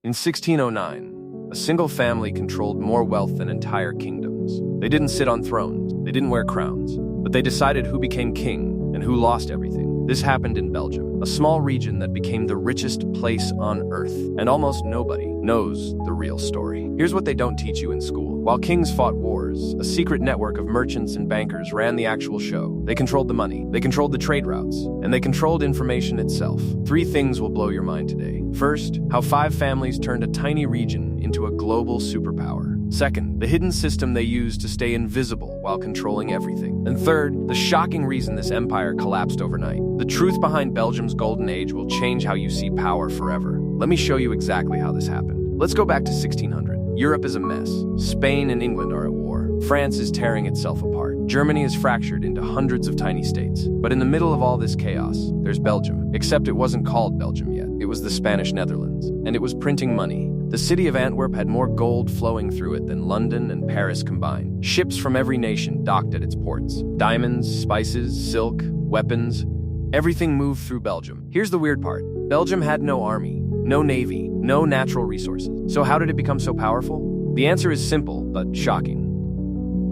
In 1609, a single family controlled more wealth than entire kingdoms. They didn't sit on thrones, they didn't wear crowns, but they decided who became king and who lost everything. This happened in Belgium, a small region that became the richest place on earth, and almost nobody knows the real story. Here's what they don't teach you in school. While kings fought wars, a secret network of merchants and bankers ran the actual show. They controlled the money, they controlled the trade routes, and they controlled information itself. 3 things will blow your mind today. First, how 5 families turned a tiny region into a global superpower. Second, the hidden system they used to stay invisible while controlling everything. And third, the shocking reason this empire collapsed overnight. The truth behind Belgium's golden age will change how you see power forever. Let me show you exactly how this happened. Let's go back to 1600. Europe is a mess. Spain and England are at war. France is tearing itself apart. Germany is fractured into hundreds of tiny states. But in the middle of all this chaos, there's Belgium. Except it wasn't called Belgium yet. It was the Spanish Netherlands. And it was printing money. The city of Antwerp had more gold flowing through it than London and Paris combined. Ships from every nation docked at its ports. Diamonds, spices, silk, weapons, everything moved through Belgium. Here's the weird part. Belgium had no army, no navy, no natural resources. So how did it become so powerful? The answer is simple, but shocking.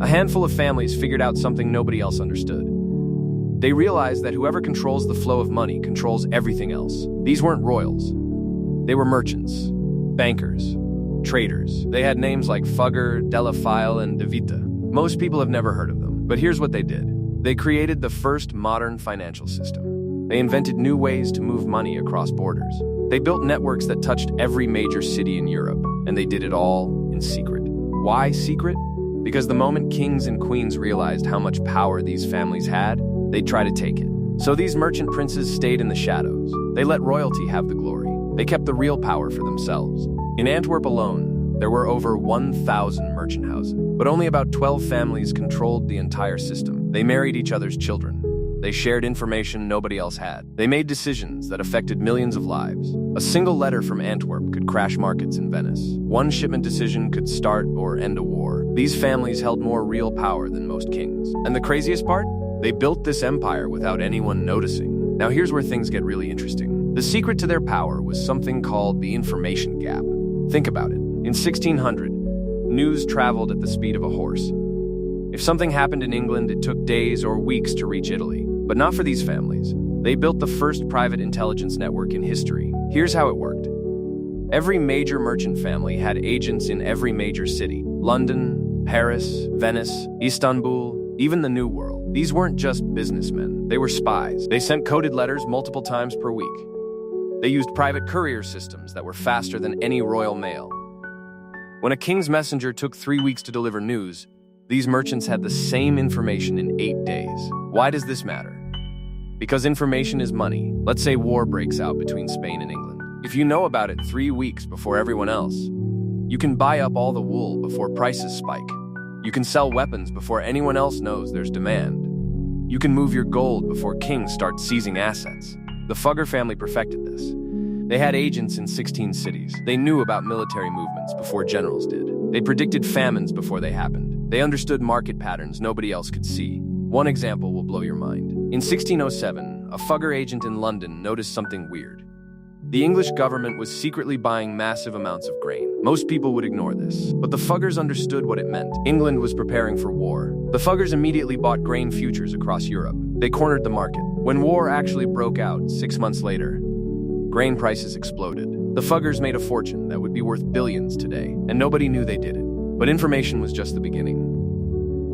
A handful of families figured out something nobody else understood. They realized that whoever controls the flow of money controls everything else. These weren't royals. They were merchants, bankers, traders. They had names like Fugger, Delafile, and De Vita. Most people have never heard of them, but here's what they did. They created the first modern financial system. They invented new ways to move money across borders. They built networks that touched every major city in Europe, and they did it all in secret. Why secret? Because the moment kings and queens realized how much power these families had, they'd try to take it. So these merchant princes stayed in the shadows. They let royalty have the glory. They kept the real power for themselves. In Antwerp alone, there were over 1,000 merchant houses, but only about 12 families controlled the entire system. They married each other's children. They shared information nobody else had. They made decisions that affected millions of lives. A single letter from Antwerp could crash markets in Venice. One shipment decision could start or end a war. These families held more real power than most kings. And the craziest part? They built this empire without anyone noticing. Now here's where things get really interesting. The secret to their power was something called the information gap. Think about it. In 1600, news traveled at the speed of a horse. If something happened in England, it took days or weeks to reach Italy. But not for these families. They built the first private intelligence network in history. Here's how it worked. Every major merchant family had agents in every major city. London, Paris, Venice, Istanbul, even the New World. These weren't just businessmen. They were spies. They sent coded letters multiple times per week. They used private courier systems that were faster than any royal mail. When a king's messenger took 3 weeks to deliver news, these merchants had the same information in 8 days. Why does this matter? Because information is money. Let's say war breaks out between Spain and England. If you know about it 3 weeks before everyone else, you can buy up all the wool before prices spike. You can sell weapons before anyone else knows there's demand. You can move your gold before kings start seizing assets. The Fugger family perfected this. They had agents in 16 cities. They knew about military movements before generals did. They predicted famines before they happened. They understood market patterns nobody else could see. One example will blow your mind. In 1607, a Fugger agent in London noticed something weird. The English government was secretly buying massive amounts of grain. Most people would ignore this, but the Fuggers understood what it meant. England was preparing for war. The Fuggers immediately bought grain futures across Europe. They cornered the market. When war actually broke out 6 months later, grain prices exploded. The Fuggers made a fortune that would be worth billions today, and nobody knew they did it. But information was just the beginning.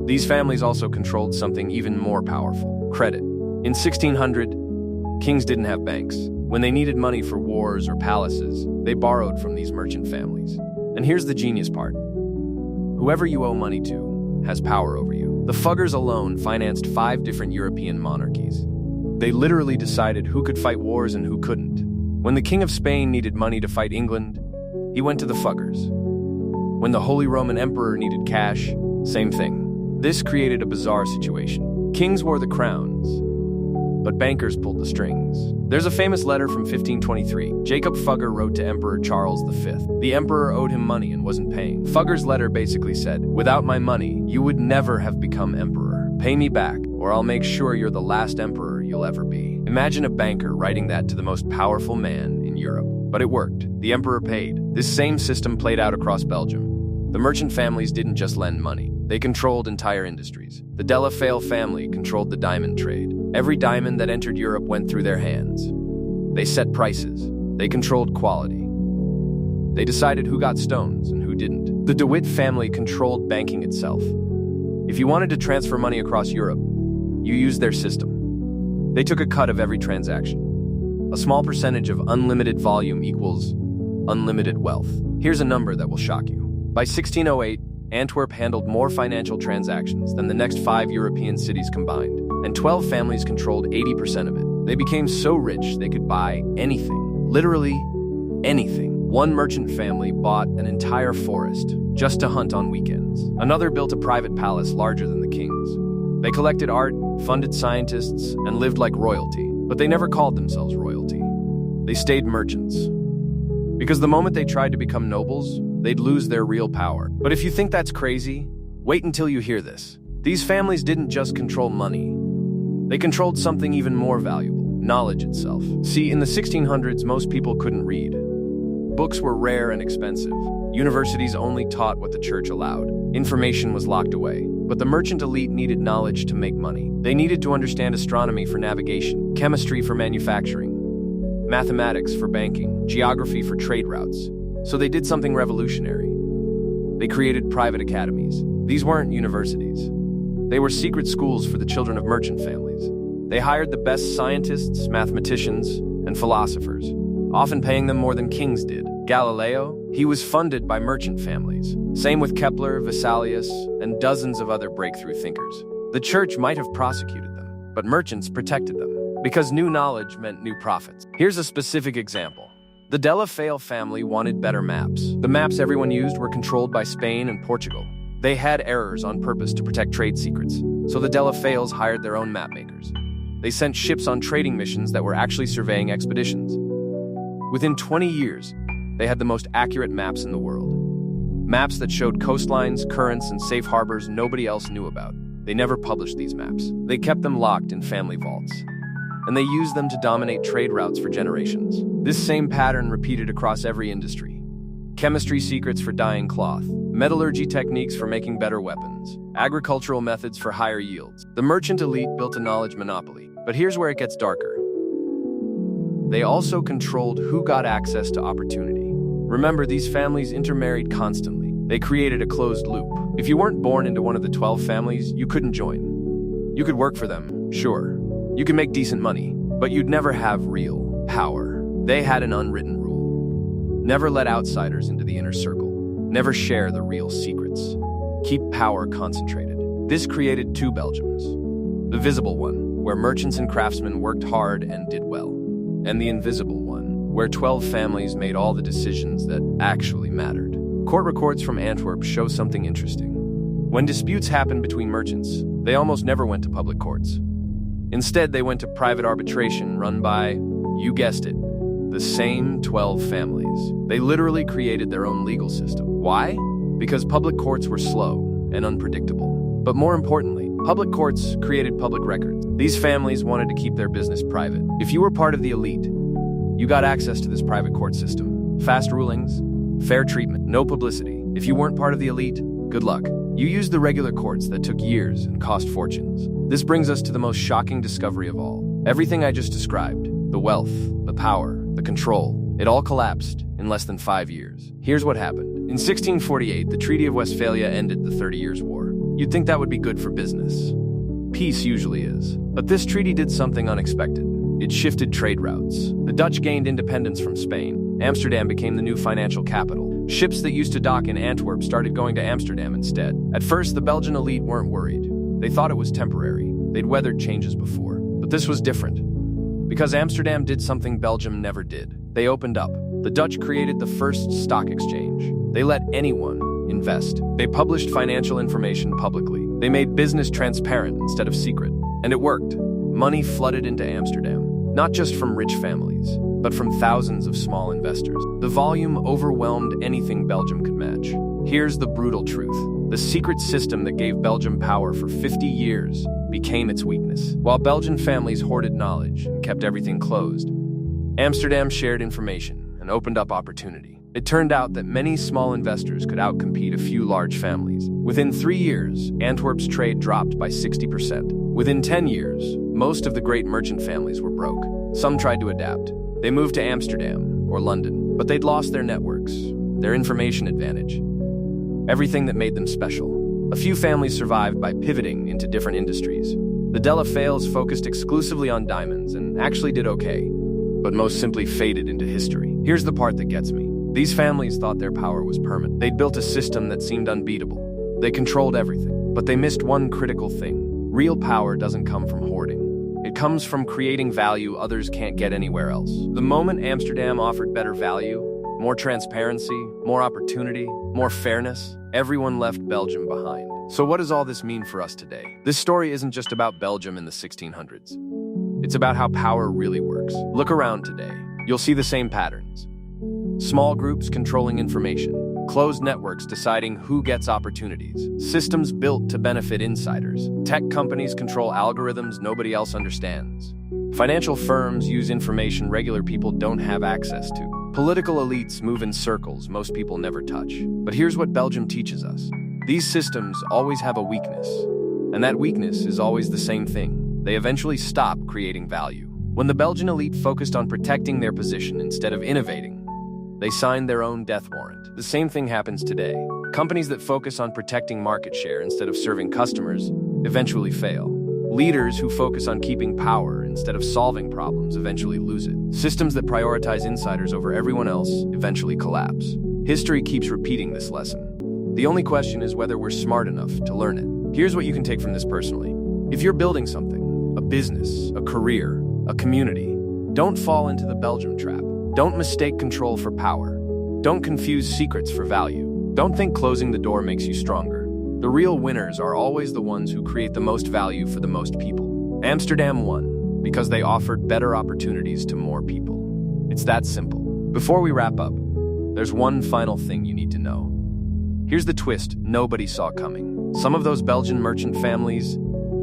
These families also controlled something even more powerful: credit. In 1600, kings didn't have banks. When they needed money for wars or palaces, they borrowed from these merchant families. And here's the genius part. Whoever you owe money to has power over you. The Fuggers alone financed 5 different European monarchies. They literally decided who could fight wars and who couldn't. When the King of Spain needed money to fight England, he went to the Fuggers. When the Holy Roman Emperor needed cash, same thing. This created a bizarre situation. Kings wore the crowns, but bankers pulled the strings. There's a famous letter from 1523. Jacob Fugger wrote to Emperor Charles V. The emperor owed him money and wasn't paying. Fugger's letter basically said, "Without my money, you would never have become emperor. Pay me back, or I'll make sure you're the last emperor you'll ever be." Imagine a banker writing that to the most powerful man in Europe. But it worked. The emperor paid. This same system played out across Belgium. The merchant families didn't just lend money. They controlled entire industries. The De La Fayel family controlled the diamond trade. Every diamond that entered Europe went through their hands. They set prices. They controlled quality. They decided who got stones and who didn't. The De Witt family controlled banking itself. If you wanted to transfer money across Europe, you used their system. They took a cut of every transaction. A small percentage of unlimited volume equals unlimited wealth. Here's a number that will shock you. By 1608, Antwerp handled more financial transactions than the next 5 European cities combined, and 12 families controlled 80% of it. They became so rich they could buy anything, literally anything. One merchant family bought an entire forest just to hunt on weekends. Another built a private palace larger than the king's. They collected art, funded scientists, and lived like royalty, but they never called themselves royalty. They stayed merchants. Because the moment they tried to become nobles, they'd lose their real power. But if you think that's crazy, wait until you hear this. These families didn't just control money. They controlled something even more valuable, knowledge itself. See, in the 1600s, most people couldn't read. Books were rare and expensive. Universities only taught what the church allowed. Information was locked away. But the merchant elite needed knowledge to make money. They needed to understand astronomy for navigation, chemistry for manufacturing, mathematics for banking, geography for trade routes. So they did something revolutionary. They created private academies. These weren't universities. They were secret schools for the children of merchant families. They hired the best scientists, mathematicians, and philosophers, often paying them more than kings did. Galileo, he was funded by merchant families. Same with Kepler, Vesalius, and dozens of other breakthrough thinkers. The church might have prosecuted them, but merchants protected them, because new knowledge meant new profits. Here's a specific example. The De La Fayel family wanted better maps. The maps everyone used were controlled by Spain and Portugal. They had errors on purpose to protect trade secrets, so the De La Fayels hired their own map makers. They sent ships on trading missions that were actually surveying expeditions. Within 20 years, they had the most accurate maps in the world. Maps that showed coastlines, currents, and safe harbors nobody else knew about. They never published these maps. They kept them locked in family vaults, and they used them to dominate trade routes for generations. This same pattern repeated across every industry. Chemistry secrets for dyeing cloth, metallurgy techniques for making better weapons, agricultural methods for higher yields. The merchant elite built a knowledge monopoly. But here's where it gets darker. They also controlled who got access to opportunity. Remember, these families intermarried constantly. They created a closed loop. If you weren't born into one of the 12 families, you couldn't join. You could work for them, sure. You could make decent money, but you'd never have real power. They had an unwritten rule. Never let outsiders into the inner circle. Never share the real secrets. Keep power concentrated. This created two Belgiums. The visible one, where merchants and craftsmen worked hard and did well. And the invisible one, where 12 families made all the decisions that actually mattered. Court records from Antwerp show something interesting. When disputes happened between merchants, they almost never went to public courts. Instead, they went to private arbitration run by, you guessed it, the same 12 families. They literally created their own legal system. Why? Because public courts were slow and unpredictable. But more importantly, public courts created public records. These families wanted to keep their business private. If you were part of the elite, you got access to this private court system. Fast rulings, fair treatment, no publicity. If you weren't part of the elite, good luck. You used the regular courts that took years and cost fortunes. This brings us to the most shocking discovery of all. Everything I just described, the wealth, the power, the control, it all collapsed in less than 5 years. Here's what happened. In 1648, the Treaty of Westphalia ended the 30 Years' War. You'd think that would be good for business. Peace usually is. But this treaty did something unexpected. It shifted trade routes. The Dutch gained independence from Spain. Amsterdam became the new financial capital. Ships that used to dock in Antwerp started going to Amsterdam instead. At first, the Belgian elite weren't worried. They thought it was temporary. They'd weathered changes before. But this was different. Because Amsterdam did something Belgium never did. They opened up. The Dutch created the first stock exchange. They let anyone invest. They published financial information publicly. They made business transparent instead of secret. And it worked. Money flooded into Amsterdam, not just from rich families, but from thousands of small investors. The volume overwhelmed anything Belgium could match. Here's the brutal truth. The secret system that gave Belgium power for 50 years became its weakness. While Belgian families hoarded knowledge and kept everything closed, Amsterdam shared information and opened up opportunity. It turned out that many small investors could outcompete a few large families. Within 3 years, Antwerp's trade dropped by 60%. Within 10 years, most of the great merchant families were broke. Some tried to adapt. They moved to Amsterdam or London, but they'd lost their networks, their information advantage, everything that made them special. A few families survived by pivoting into different industries. The De La Fales focused exclusively on diamonds and actually did okay, but most simply faded into history. Here's the part that gets me. These families thought their power was permanent. They'd built a system that seemed unbeatable. They controlled everything, but they missed one critical thing. Real power doesn't come from hoarding. It comes from creating value others can't get anywhere else. The moment Amsterdam offered better value, more transparency, more opportunity, more fairness, everyone left Belgium behind. So what does all this mean for us today? This story isn't just about Belgium in the 1600s. It's about how power really works. Look around today. You'll see the same patterns. Small groups controlling information, closed networks deciding who gets opportunities, systems built to benefit insiders, tech companies control algorithms nobody else understands. Financial firms use information regular people don't have access to. Political elites move in circles most people never touch. But here's what Belgium teaches us. These systems always have a weakness, and that weakness is always the same thing. They eventually stop creating value. When the Belgian elite focused on protecting their position instead of innovating, they signed their own death warrant. The same thing happens today. Companies that focus on protecting market share instead of serving customers eventually fail. Leaders who focus on keeping power instead of solving problems eventually lose it. Systems that prioritize insiders over everyone else eventually collapse. History keeps repeating this lesson. The only question is whether we're smart enough to learn it. Here's what you can take from this personally. If you're building something, a business, a career, a community, don't fall into the Belgium trap. Don't mistake control for power. Don't confuse secrets for value. Don't think closing the door makes you stronger. The real winners are always the ones who create the most value for the most people. Amsterdam won because they offered better opportunities to more people. It's that simple. Before we wrap up, there's one final thing you need to know. Here's the twist nobody saw coming. Some of those Belgian merchant families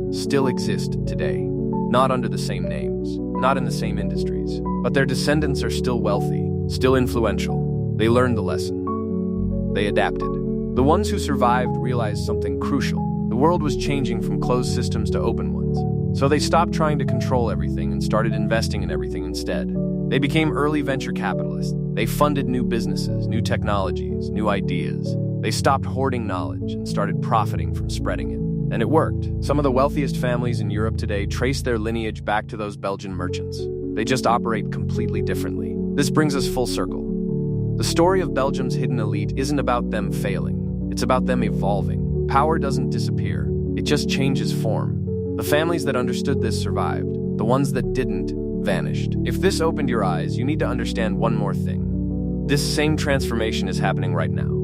still exist today. Not under the same names, not in the same industries, but their descendants are still wealthy, still influential. They learned the lesson. They adapted. The ones who survived realized something crucial. The world was changing from closed systems to open ones. So they stopped trying to control everything and started investing in everything instead. They became early venture capitalists. They funded new businesses, new technologies, new ideas. They stopped hoarding knowledge and started profiting from spreading it. And it worked. Some of the wealthiest families in Europe today trace their lineage back to those Belgian merchants. They just operate completely differently. This brings us full circle. The story of Belgium's hidden elite isn't about them failing. It's about them evolving. Power doesn't disappear. It just changes form. The families that understood this survived. The ones that didn't vanished. If this opened your eyes, you need to understand one more thing. This same transformation is happening right now.